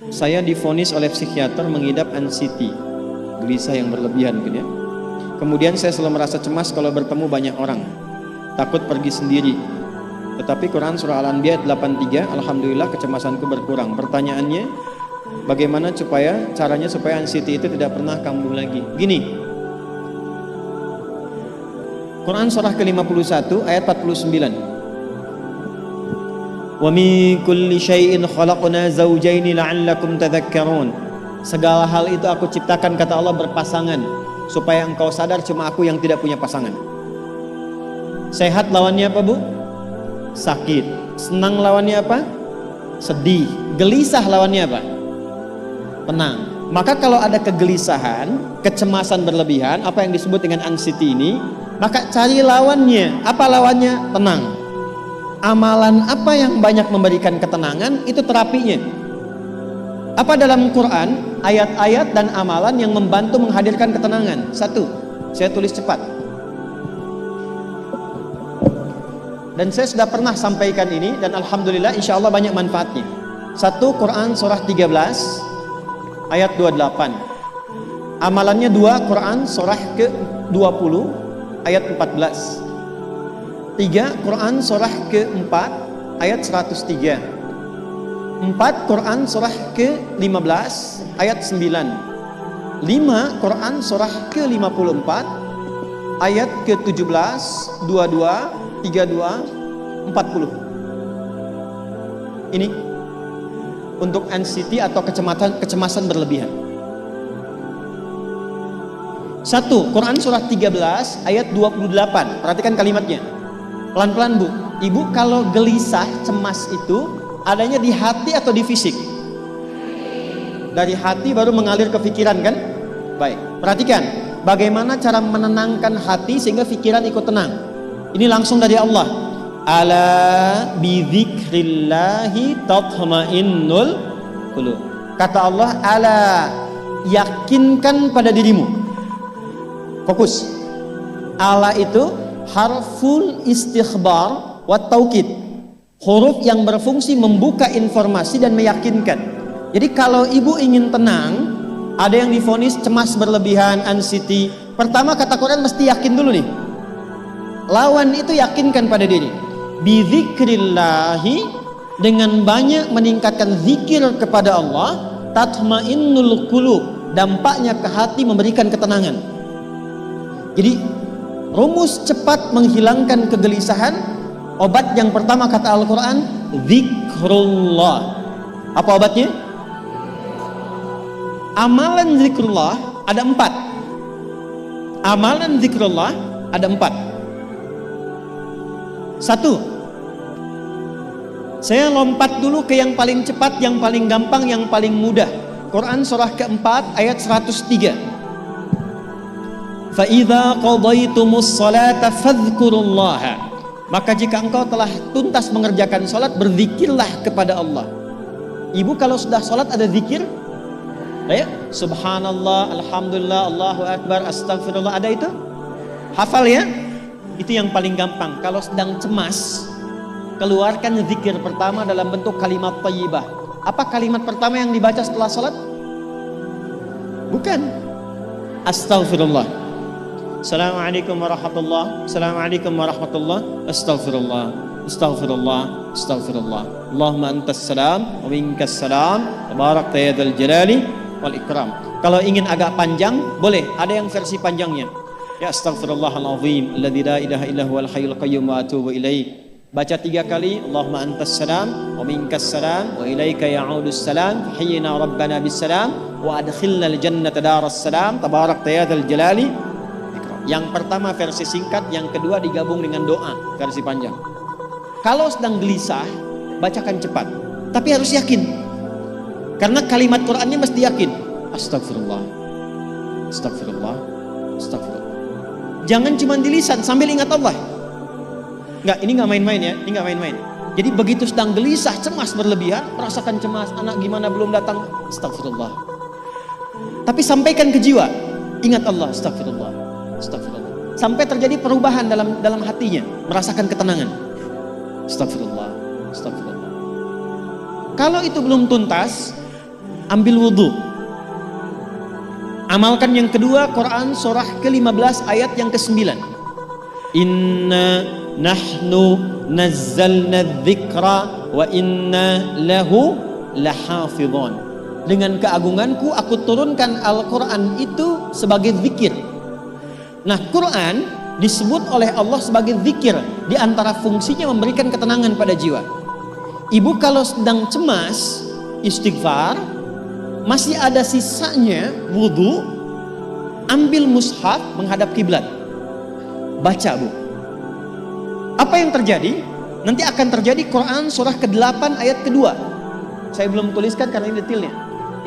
Saya divonis oleh psikiater mengidap anxiety, gelisah yang berlebihan gitu ya. Kemudian saya selalu merasa cemas kalau bertemu banyak orang, takut pergi sendiri. Tetapi Quran surah Al-Anbiya 83, alhamdulillah kecemasanku berkurang. Pertanyaannya, bagaimana caranya supaya anxiety itu tidak pernah kambuh lagi? Gini, Quran surah ke-51 ayat 49. Wa min kulli syai'in khalaqna zawjaini la'allakum tadhakkarun. Segala hal itu aku ciptakan, kata Allah, berpasangan supaya engkau sadar cuma aku yang tidak punya pasangan. Sehat lawannya apa, Bu? Sakit. Senang lawannya apa? Sedih. Gelisah lawannya apa? Tenang. Maka kalau ada kegelisahan, kecemasan berlebihan, apa yang disebut dengan anxiety ini, maka cari lawannya. Apa lawannya? Tenang. Amalan apa yang banyak memberikan ketenangan, itu terapinya. Apa dalam Quran ayat-ayat dan amalan yang membantu menghadirkan ketenangan? Satu, saya tulis cepat. Dan saya sudah pernah sampaikan ini dan alhamdulillah insya Allah banyak manfaatnya. Satu, Quran surah 13 ayat 28. Amalannya dua, Quran surah ke-20 ayat 14. 3, Quran surah ke-4 ayat 103. 4, Quran surah ke-15 ayat 9. 5, Quran surah ke-54 ayat ke-17, 22, 32, 40. Ini untuk anxiety atau kecemasan berlebihan. 1, Quran surah 13 ayat 28. Perhatikan kalimatnya. Pelan-pelan, Bu. Ibu kalau gelisah, cemas itu adanya di hati atau di fisik? Dari hati baru mengalir ke pikiran, kan? Baik, perhatikan bagaimana cara menenangkan hati sehingga pikiran ikut tenang. Ini langsung dari Allah. Ala bidzikrillahi tatma'innul qulub. Kata Allah, ala, yakinkan pada dirimu. Fokus. Ala itu harful istikhbar wa taukid, huruf yang berfungsi membuka informasi dan meyakinkan. Jadi kalau ibu ingin tenang, ada yang divonis cemas berlebihan, anxiety, pertama kata Quran mesti yakin dulu nih. Lawan itu yakinkan pada diri. Bidzikrillahi, dengan banyak meningkatkan zikir kepada Allah, tatmainnul qulub, dampaknya ke hati memberikan ketenangan. Jadi rumus cepat menghilangkan kegelisahan, obat yang pertama kata Al-Quran, zikrullah. Apa obatnya? Amalan zikrullah ada 4. Amalan zikrullah ada 4. 1, saya lompat dulu ke yang paling cepat, yang paling gampang, yang paling mudah. Quran surah ke-4 ayat 103. فَإِذَا قَضَيْتُمُ الصَّلَاةَ فَاذْكُرُوا اللَّهَ. Maka jika engkau telah tuntas mengerjakan salat, berzikirlah kepada Allah. Ibu kalau sudah salat ada zikir? Ya, subhanallah, alhamdulillah, Allahu akbar, astagfirullah, ada itu? Hafal ya? Itu yang paling gampang. Kalau sedang cemas, keluarkan zikir pertama dalam bentuk kalimat thayyibah. Apa kalimat pertama yang dibaca setelah salat? Bukan astagfirullah. Assalamualaikum warahmatullah, Assalamualaikum warahmatullah, Astaghfirullah, Astaghfirullah, Astaghfirullah. Allahumma antas salam, wa minkas salam, tabarakta ya dzal jalali wal ikram. Kalau ingin agak panjang, boleh, ada yang versi panjangnya. Ya astaghfirullahalazim, alladzi la ilaha illa huwal hayyul qayyum wa atubu ilaih. Baca 3 kali, Allahumma antas salam, wa minkas salam, wa ilaika ya'udus salam, hayyina rabbana bis salam, wa adkhilna al jannata daras salam, tabarakta ya dzal jalali. Yang pertama versi singkat, yang kedua digabung dengan doa versi panjang. Kalau sedang gelisah, bacakan cepat, tapi harus yakin. Karena kalimat Qur'annya mesti yakin. Astagfirullah, astagfirullah, astagfirullah. Jangan cuma di lisan sambil ingat Allah. Enggak, ini enggak main-main ya, ini enggak main-main. Jadi begitu sedang gelisah, cemas berlebihan, merasakan cemas, anak gimana belum datang, astagfirullah. Tapi sampaikan ke jiwa, ingat Allah, astagfirullah. Astagfirullah. Sampai terjadi perubahan dalam hatinya, merasakan ketenangan. Astagfirullah, astagfirullah. Kalau itu belum tuntas, ambil wudhu. Amalkan yang kedua, Quran surah ke-15 ayat yang ke-9. Inna nahnu nazzalna dzikra wa inna lahu lahafidhun. Dengan keagunganku aku turunkan Al-Quran itu sebagai zikir. Nah, Quran disebut oleh Allah sebagai zikir. Di antara fungsinya memberikan ketenangan pada jiwa. Ibu kalau sedang cemas, istighfar, masih ada sisanya wudhu, ambil mushaf menghadap kiblat, baca bu. Apa yang terjadi? Nanti akan terjadi Quran surah ke-8 ayat kedua. Saya belum tuliskan karena ini detailnya.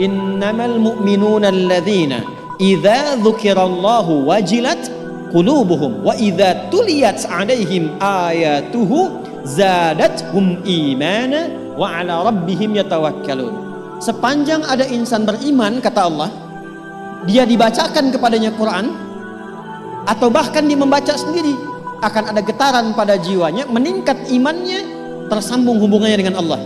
Innamal mu'minuna alladzina idza dzukirallahu wajilat qulubuhum wa idza tuliyat 'alaihim ayatuhu zadathum imana wa 'ala rabbihim yatawakkalun. Sepanjang ada insan beriman, kata Allah, dia dibacakan kepadanya Quran atau bahkan dia membaca sendiri, akan ada getaran pada jiwanya, meningkat imannya, tersambung hubungannya dengan Allah.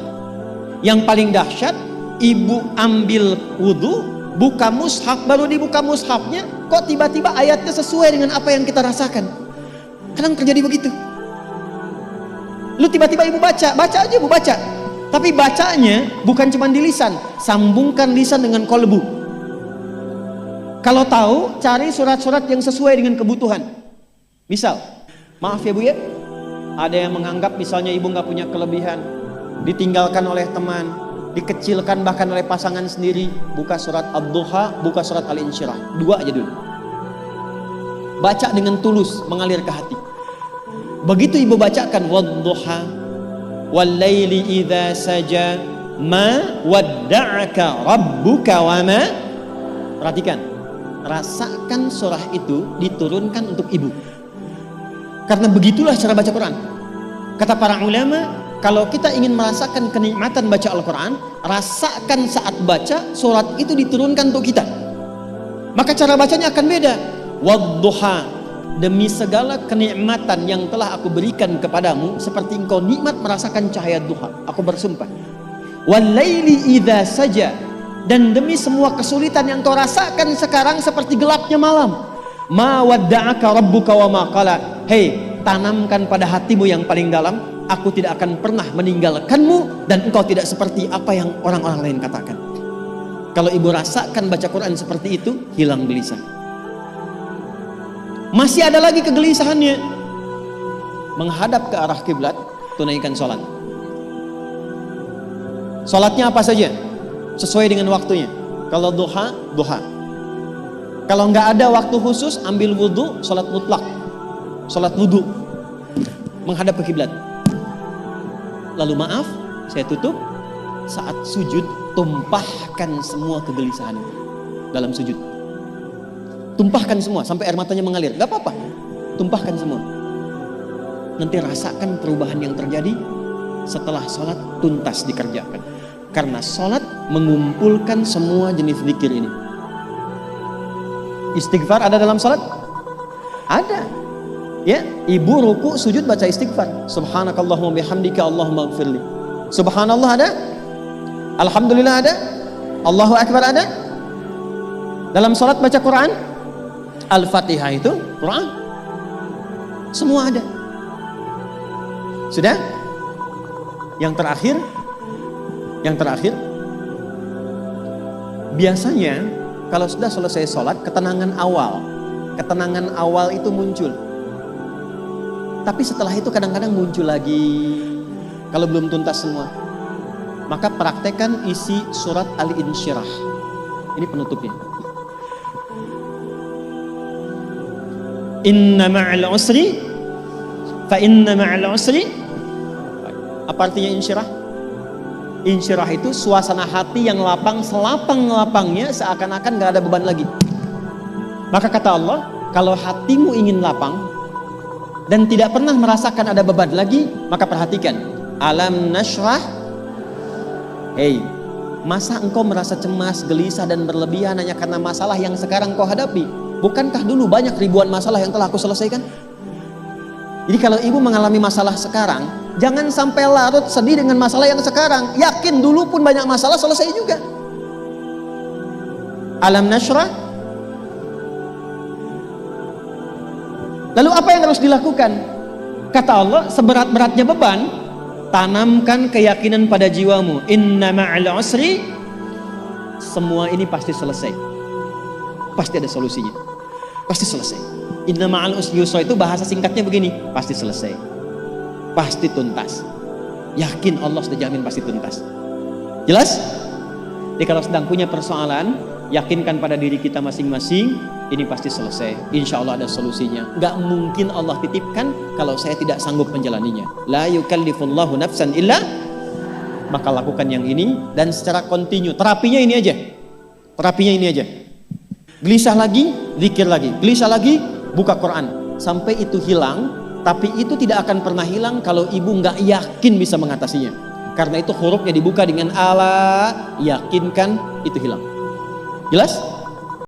Yang paling dahsyat, ibu ambil wudhu, buka mushaf, baru dibuka mushafnya, kok tiba-tiba ayatnya sesuai dengan apa yang kita rasakan. Kadang terjadi begitu. Lu tiba-tiba ibu baca aja ibu baca. Tapi bacanya bukan cuma di lisan, sambungkan lisan dengan kolbu. Kalau tahu, cari surat-surat yang sesuai dengan kebutuhan. Misal, maaf ya bu ya, ada yang menganggap misalnya ibu nggak punya kelebihan, ditinggalkan oleh teman, dikecilkan bahkan oleh pasangan sendiri. Buka surat Ad-Duha, buka surat Al-Insyirah, 2 aja dulu. Baca dengan tulus, mengalir ke hati. Begitu ibu bacakan Wad-Duha wal-laili idza saja ma wadda'aka rabbuka wa ma. Perhatikan, rasakan surah itu diturunkan untuk ibu. Karena begitulah cara baca Quran. Kata para ulama, kalau kita ingin merasakan kenikmatan baca Al-Quran, rasakan saat baca surat itu diturunkan untuk kita. Maka cara bacanya akan beda. Wad-duha, demi segala kenikmatan yang telah aku berikan kepadamu, seperti engkau nikmat merasakan cahaya duha, aku bersumpah. Wal-laili idza saja, dan demi semua kesulitan yang kau rasakan sekarang seperti gelapnya malam. Ma wadda'aka rabbuka wa ma qala. Hei, tanamkan pada hatimu yang paling dalam, aku tidak akan pernah meninggalkanmu dan engkau tidak seperti apa yang orang-orang lain katakan. Kalau ibu rasakan baca Quran seperti itu, hilang gelisah. Masih ada lagi kegelisahannya, menghadap ke arah kiblat, tunaikan sholat. Sholatnya apa saja, sesuai dengan waktunya. Kalau duha, duha. Kalau nggak ada waktu khusus, ambil wudhu, sholat mutlak, sholat wudhu, menghadap ke kiblat. Lalu maaf, saya tutup. Saat sujud, tumpahkan semua kegelisahan dalam sujud. Tumpahkan semua sampai air matanya mengalir. Gak apa-apa, tumpahkan semua. Nanti rasakan perubahan yang terjadi setelah sholat tuntas dikerjakan. Karena sholat mengumpulkan semua jenis zikir ini. Istighfar ada dalam sholat? Ada. Ya, ibu ruku sujud baca istighfar. Subhanakallahumma bihamdika Allahumma ighfirli. Subhanallah ada? Alhamdulillah ada? Allahu Akbar ada? Dalam sholat baca Quran? Al-Fatihah itu Quran. Semua ada. Sudah? Yang terakhir, biasanya kalau sudah selesai sholat, ketenangan awal itu muncul. Tapi setelah itu kadang-kadang muncul lagi kalau belum tuntas semua. Maka praktekkan isi surat Al-Insyirah. Ini penutupnya. Inna ma'al usri fa inna ma'al usri. Apa artinya insyirah? Insyirah itu suasana hati yang lapang, selapang-lapangnya seakan-akan gak ada beban lagi. Maka kata Allah, kalau hatimu ingin lapang dan tidak pernah merasakan ada beban lagi, maka perhatikan. Alam nashrah. Hei, masa engkau merasa cemas, gelisah dan berlebihan hanya karena masalah yang sekarang kau hadapi? Bukankah dulu banyak ribuan masalah yang telah aku selesaikan? Jadi kalau ibu mengalami masalah sekarang, jangan sampai larut sedih dengan masalah yang sekarang. Yakin dulu pun banyak masalah selesai juga. Alam nashrah. Lalu apa yang harus dilakukan? Kata Allah, seberat-beratnya beban, tanamkan keyakinan pada jiwamu. Inna ma'al usri, semua ini pasti selesai. Pasti ada solusinya. Pasti selesai. Inna ma'al usri yusra, itu bahasa singkatnya begini, pasti selesai. Pasti tuntas. Yakin Allah sudah jamin pasti tuntas. Jelas? Jadi kalau sedang punya persoalan, yakinkan pada diri kita masing-masing, ini pasti selesai. Insya Allah ada solusinya. Gak mungkin Allah titipkan kalau saya tidak sanggup menjalaninya. La yukallifullahu nafsan illa, maka lakukan yang ini dan secara kontinu. Terapinya ini aja. Terapinya ini aja. Gelisah lagi, zikir lagi. Gelisah lagi, buka Quran. Sampai itu hilang. Tapi itu tidak akan pernah hilang kalau ibu nggak yakin bisa mengatasinya. Karena itu hurufnya dibuka dengan ala, yakinkan, itu hilang. Jelas?